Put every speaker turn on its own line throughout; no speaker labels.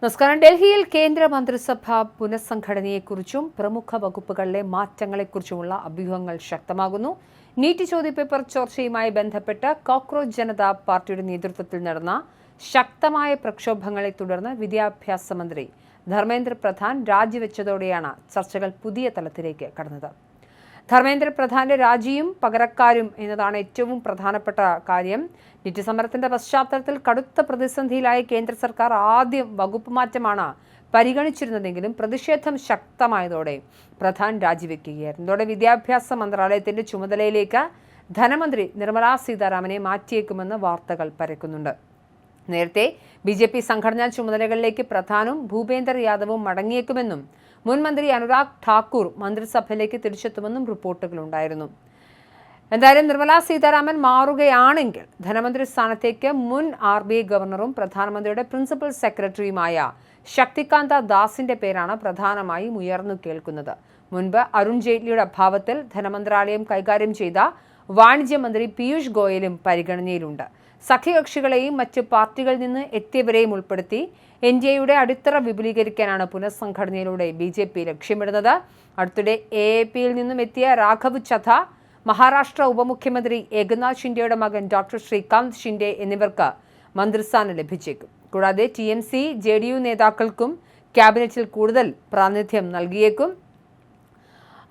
നമസ്കാരം. ഡൽഹിയിൽ കേന്ദ്രമന്ത്രിസഭ പുനഃസംഘടനയെക്കുറിച്ചും പ്രമുഖ വകുപ്പുകളിലെ മാറ്റങ്ങളെക്കുറിച്ചുമുള്ള അഭ്യൂഹങ്ങൾ ശക്തമാകുന്നു. നീറ്റ് ചോദ്യപേപ്പർ ചോർച്ചയുമായി ബന്ധപ്പെട്ട് കോക്രോച്ച് ജനതാ പാർട്ടിയുടെ നേതൃത്വത്തിൽ നടന്ന ശക്തമായ പ്രക്ഷോഭങ്ങളെ തുടർന്ന് വിദ്യാഭ്യാസ മന്ത്രി ധർമ്മേന്ദ്ര പ്രധാൻ രാജിവെച്ചതോടെയാണ് ചർച്ചകൾ പുതിയ തലത്തിലേക്ക് കടന്നത്. ധർമ്മേന്ദ്ര പ്രധാന്റെ രാജിയും പകരക്കാരും എന്നതാണ് ഏറ്റവും പ്രധാനപ്പെട്ട കാര്യം. നീറ്റ് സമരത്തിന്റെ പശ്ചാത്തലത്തിൽ കടുത്ത പ്രതിസന്ധിയിലായ കേന്ദ്ര സർക്കാർ ആദ്യം വകുപ്പ് മാറ്റമാണ് പരിഗണിച്ചിരുന്നതെങ്കിലും പ്രതിഷേധം ശക്തമായതോടെ പ്രധാൻ രാജിവെക്കുകയായിരുന്നു. ഇതോടെ വിദ്യാഭ്യാസ മന്ത്രാലയത്തിന്റെ ചുമതലയിലേക്ക് ധനമന്ത്രി നിർമ്മലാ സീതാരാമനെ മാറ്റിയേക്കുമെന്ന് വാർത്തകൾ പരക്കുന്നുണ്ട്. നേരത്തെ ബി.ജെ.പി. സംഘടനാ ചുമതലകളിലേക്ക് പ്രധാനും ഭൂപേന്ദർ യാദവും മടങ്ങിയേക്കുമെന്നും മുൻ മന്ത്രി അനുരാഗ് ഠാക്കൂർ മന്ത്രിസഭയിലേക്ക് തിരിച്ചെത്തുമെന്നും റിപ്പോർട്ടുകളുണ്ടായിരുന്നു. എന്തായാലും നിർമ്മലാ സീതാരാമൻ മാറുകയാണെങ്കിൽ ധനമന്ത്രി സ്ഥാനത്തേക്ക് മുൻ RBI ഗവർണറും പ്രധാനമന്ത്രിയുടെ പ്രിൻസിപ്പൽ സെക്രട്ടറിയുമായ ശക്തികാന്ത ദാസിന്റെ പേരാണ് പ്രധാനമായും ഉയർന്നു കേൾക്കുന്നത്. മുൻപ് അരുൺ ജെയ്റ്റ്ലിയുടെ അഭാവത്തിൽ ധനമന്ത്രാലയം കൈകാര്യം ചെയ്ത വാണിജ്യമന്ത്രി പീയൂഷ് ഗോയലും പരിഗണനയിലുണ്ട്. സഖ്യകക്ഷികളെയും മറ്റ് പാർട്ടികളിൽ നിന്ന് എത്തിയവരെയും ഉൾപ്പെടുത്തി NDAയുടെ അടിത്തറ വിപുലീകരിക്കാനാണ് പുനഃസംഘടനയിലൂടെ BJP ലക്ഷ്യമിടുന്നത്. അടുത്തിടെ AAPയിൽ നിന്നും എത്തിയ രാഘവ് ചദ്ധ, മഹാരാഷ്ട്ര ഉപമുഖ്യമന്ത്രി ഏകനാഥ് ഷിൻഡെയുടെ മകൻ ഡോക്ടർ ശ്രീകാന്ത് ഷിൻഡെ എന്നിവർക്ക് മന്ത്രിസ്ഥാനം ലഭിച്ചേക്കും. കൂടാതെ TMC, JDU നേതാക്കൾക്കും ക്യാബിനറ്റിൽ കൂടുതൽ പ്രാതിനിധ്യം നൽകിയേക്കും.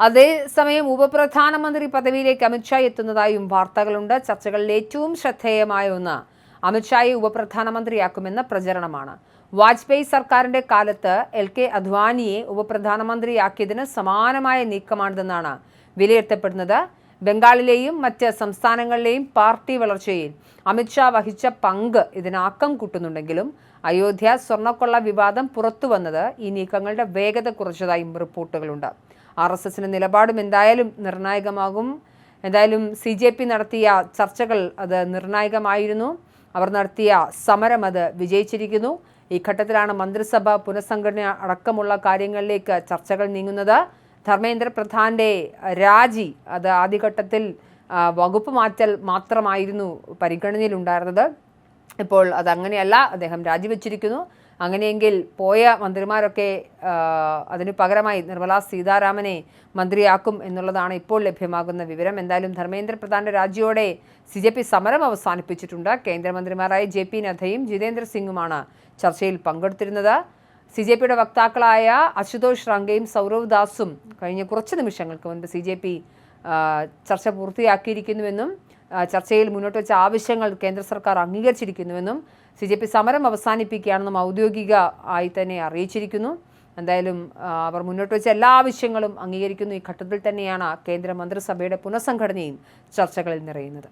അതേസമയം ഉപപ്രധാനമന്ത്രി പദവിയിലേക്ക് അമിത്ഷാ എത്തുന്നതായും വാർത്തകളുണ്ട്. ചർച്ചകളിൽ ഏറ്റവും ശ്രദ്ധേയമായ ഒന്ന് അമിത്ഷായെ ഉപപ്രധാനമന്ത്രിയാക്കുമെന്ന പ്രചരണമാണ്. വാജ്പേയി സർക്കാരിന്റെ കാലത്ത് LK അദ്വാനിയെ ഉപപ്രധാനമന്ത്രിയാക്കിയതിന് സമാനമായ നീക്കമാണിതെന്നാണ് വിലയിരുത്തപ്പെടുന്നത്. ബംഗാളിലെയും മറ്റ് സംസ്ഥാനങ്ങളിലെയും പാർട്ടി വളർച്ചയിൽ അമിത്ഷാ വഹിച്ച പങ്ക് ഇതിനാക്കം കൂട്ടുന്നുണ്ടെങ്കിലും അയോധ്യ സ്വർണ്ണക്കൊള്ള വിവാദം പുറത്തുവന്നത് ഈ നീക്കങ്ങളുടെ വേഗത കുറച്ചതായും റിപ്പോർട്ടുകളുണ്ട്. RSSന്റെ നിലപാടും എന്തായാലും നിർണായകമാകും. എന്തായാലും CJP നടത്തിയ ചർച്ചകൾ അത് നിർണായകമായിരുന്നു. അവർ നടത്തിയ സമരം അത് വിജയിച്ചിരിക്കുന്നു. ഈ ഘട്ടത്തിലാണ് മന്ത്രിസഭ പുനഃസംഘടന അടക്കമുള്ള കാര്യങ്ങളിലേക്ക് ചർച്ചകൾ നീങ്ങുന്നത്. ധർമ്മേന്ദ്ര പ്രധാന്റെ രാജി അത് ആദ്യഘട്ടത്തിൽ വകുപ്പ് മാറ്റൽ മാത്രമായിരുന്നു പരിഗണനയിലുണ്ടായിരുന്നത്. ഇപ്പോൾ അതങ്ങനെയല്ല, അദ്ദേഹം രാജിവെച്ചിരിക്കുന്നു. അങ്ങനെയെങ്കിൽ പോയ മന്ത്രിമാരൊക്കെ അതിനു പകരമായി നിർമ്മലാ സീതാരാമനെ മന്ത്രിയാക്കും എന്നുള്ളതാണ് ഇപ്പോൾ ലഭ്യമാകുന്ന വിവരം. എന്തായാലും ധർമ്മേന്ദ്ര പ്രധാന്റെ രാജിയോടെ CJP സമരം അവസാനിപ്പിച്ചിട്ടുണ്ട്. കേന്ദ്രമന്ത്രിമാരായ JP നദ്ദയും ജിതേന്ദ്ര സിംഗുമാണ് ചർച്ചയിൽ പങ്കെടുത്തിരുന്നത്. CJPയുടെ വക്താക്കളായ അശുതോഷ് റംഗയും സൗരവ് ദാസും കഴിഞ്ഞ കുറച്ച് നിമിഷങ്ങൾക്ക് മുൻപ് CJP ചർച്ച പൂർത്തിയാക്കിയിരിക്കുന്നുവെന്നും ചർച്ചയിൽ മുന്നോട്ട് വെച്ച ആവശ്യങ്ങൾ കേന്ദ്ര സർക്കാർ അംഗീകരിച്ചിരിക്കുന്നുവെന്നും CJP സമരം അവസാനിപ്പിക്കുകയാണെന്നും ഔദ്യോഗിക ആയി തന്നെ അറിയിച്ചിരിക്കുന്നു. എന്തായാലും അവർ മുന്നോട്ട് വെച്ച എല്ലാ ആവശ്യങ്ങളും അംഗീകരിക്കുന്നു. ഈ ഘട്ടത്തിൽ തന്നെയാണ് കേന്ദ്ര മന്ത്രിസഭയുടെ പുനഃസംഘടനയും ചർച്ചകളിൽ നിറയുന്നത്.